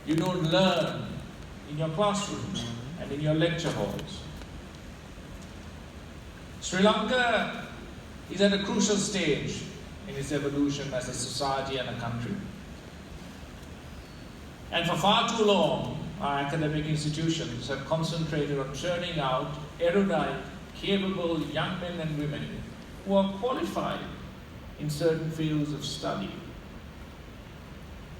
you don't learn in your classrooms and in your lecture halls. Sri Lanka is at a crucial stage in its evolution as a society and a country. And for far too long, our academic institutions have concentrated on churning out erudite, capable young men and women who are qualified in certain fields of study.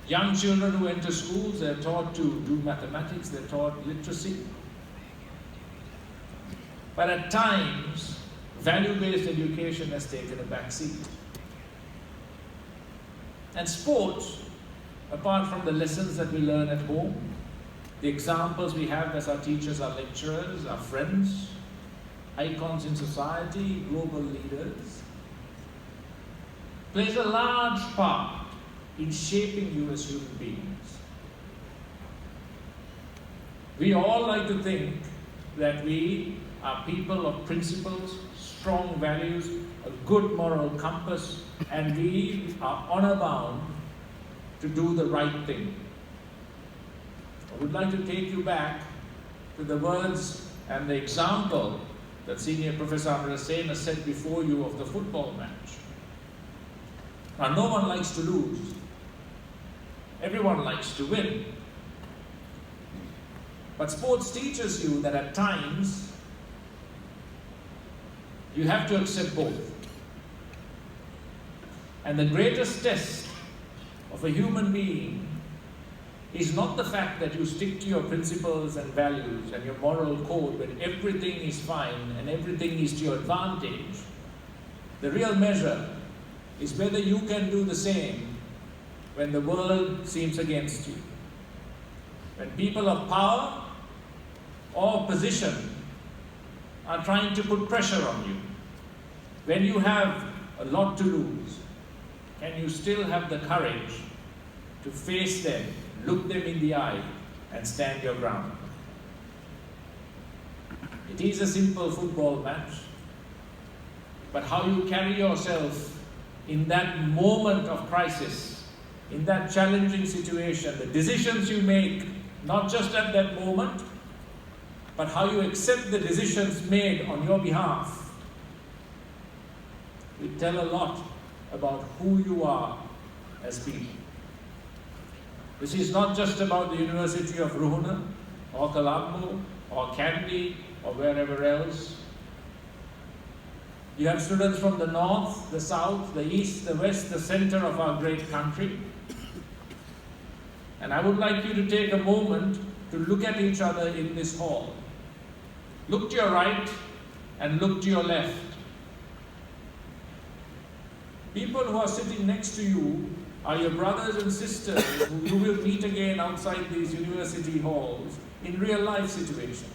Young children who enter schools, they're taught to do mathematics, they're taught literacy. But at times, value-based education has taken a back seat. And sports, apart from the lessons that we learn at home, the examples we have as our teachers, our lecturers, our friends, icons in society, global leaders, plays a large part in shaping you as human beings. We all like to think that we are people of principles, strong values, a good moral compass, and we are honor bound to do the right thing. I would like to take you back to the words and the example that Senior Professor Amarasen has set before you of the football match. Now, no one likes to lose. Everyone likes to win. But sports teaches you that at times, you have to accept both. And the greatest test of a human being is not the fact that you stick to your principles and values and your moral code when everything is fine and everything is to your advantage. The real measure is whether you can do the same when the world seems against you. When people of power or position are trying to put pressure on you. When you have a lot to lose, can you still have the courage to face them, look them in the eye, and stand your ground? It is a simple football match, but how you carry yourself in that moment of crisis, in that challenging situation, the decisions you make, not just at that moment, but how you accept the decisions made on your behalf, will tell a lot about who you are as people. This is not just about the University of Ruhuna, or Colombo, or Kandy, or wherever else. You have students from the north, the south, the east, the west, the center of our great country. And I would like you to take a moment to look at each other in this hall. Look to your right and look to your left. People who are sitting next to you are your brothers and sisters who you will meet again outside these university halls in real life situations.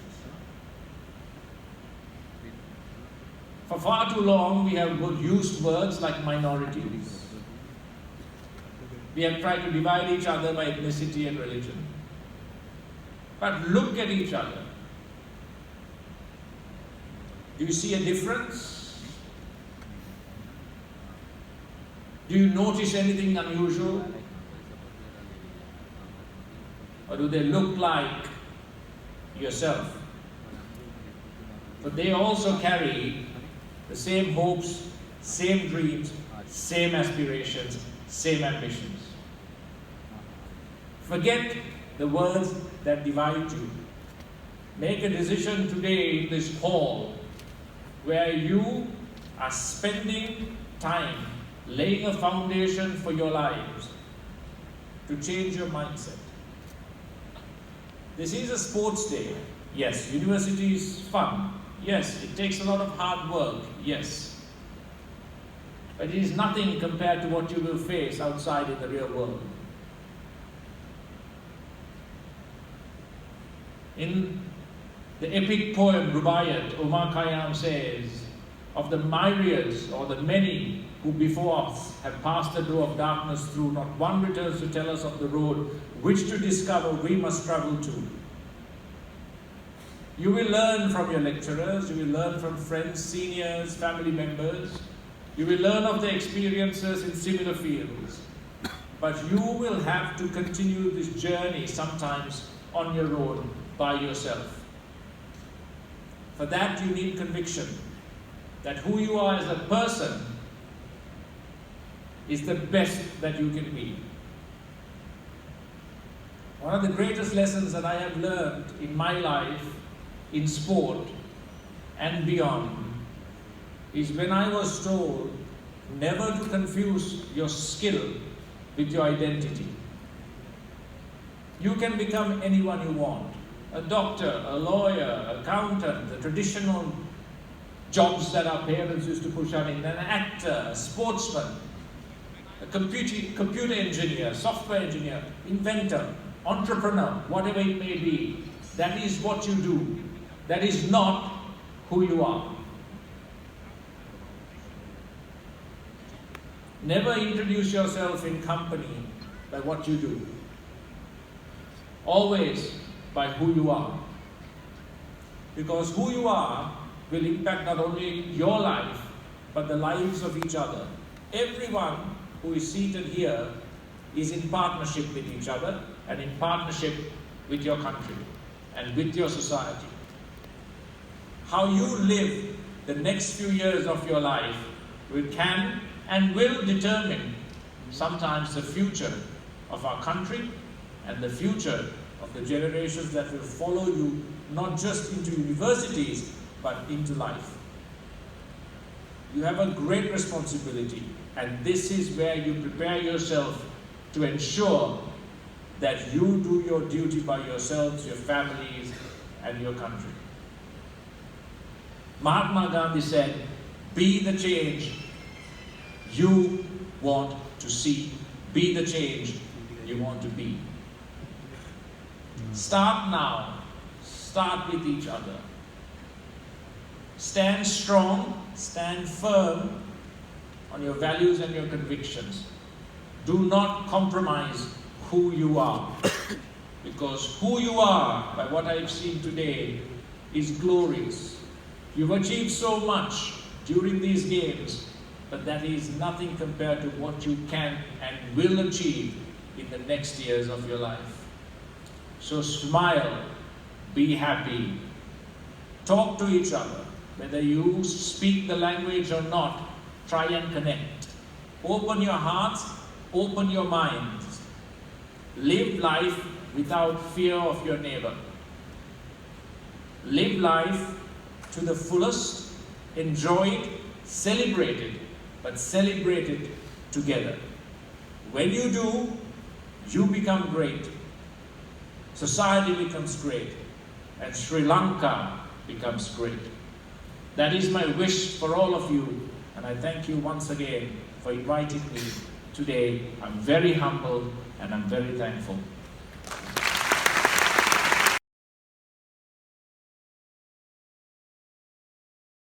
For far too long, we have used words like minorities. We have tried to divide each other by ethnicity and religion. But look at each other. Do you see a difference? Do you notice anything unusual? Or do they look like yourself? But they also carry the same hopes, same dreams, same aspirations, same ambitions. Forget the words that divide you. Make a decision today in this hall where you are spending time laying a foundation for your lives to change your mindset. This is a sports day. Yes, university is fun. Yes, it takes a lot of hard work. Yes. But it is nothing compared to what you will face outside in the real world. In the epic poem Rubaiyat, Omar Khayyam says, of the myriads or the many who before us have passed the door of darkness through, not one returns to tell us of the road which to discover we must travel to. You will learn from your lecturers, you will learn from friends, seniors, family members. You will learn of their experiences in similar fields. but you will have to continue this journey sometimes on your own, by yourself. For that you need conviction, that who you are as a person is the best that you can be. One of the greatest lessons that I have learned in my life, in sport and beyond, is when I was told never to confuse your skill with your identity. You can become anyone you want. A doctor, a lawyer, accountant, the traditional jobs that our parents used to push on in, an actor, a sportsman, a computer engineer, software engineer, inventor, entrepreneur, whatever it may be. That is what you do. That is not who you are. Never introduce yourself in company by what you do. Always by who you are. Because who you are will impact not only your life, but the lives of each other. Everyone who is seated here is in partnership with each other and in partnership with your country and with your society. How you live the next few years of your life can and will determine sometimes the future of our country and the future of the generations that will follow you, not just into universities, but into life. You have a great responsibility, and this is where you prepare yourself to ensure that you do your duty by yourselves, your families, and your country. Mahatma Gandhi said, be the change you want to see. Be the change you want to be. Start now. Start with each other. Stand strong, stand firm on your values and your convictions. Do not compromise who you are. Because who you are, by what I've seen today, is glorious. You've achieved so much during these games, but that is nothing compared to what you can and will achieve in the next years of your life. So smile, be happy, talk to each other. Whether you speak the language or not, try and connect. Open your hearts, open your minds. Live life without fear of your neighbor. Live life to the fullest, enjoy it, celebrate it, but celebrate it together. When you do, you become great. Society becomes great, and Sri Lanka becomes great. That is my wish for all of you, and I thank you once again for inviting me today. I'm very humbled and I'm very thankful.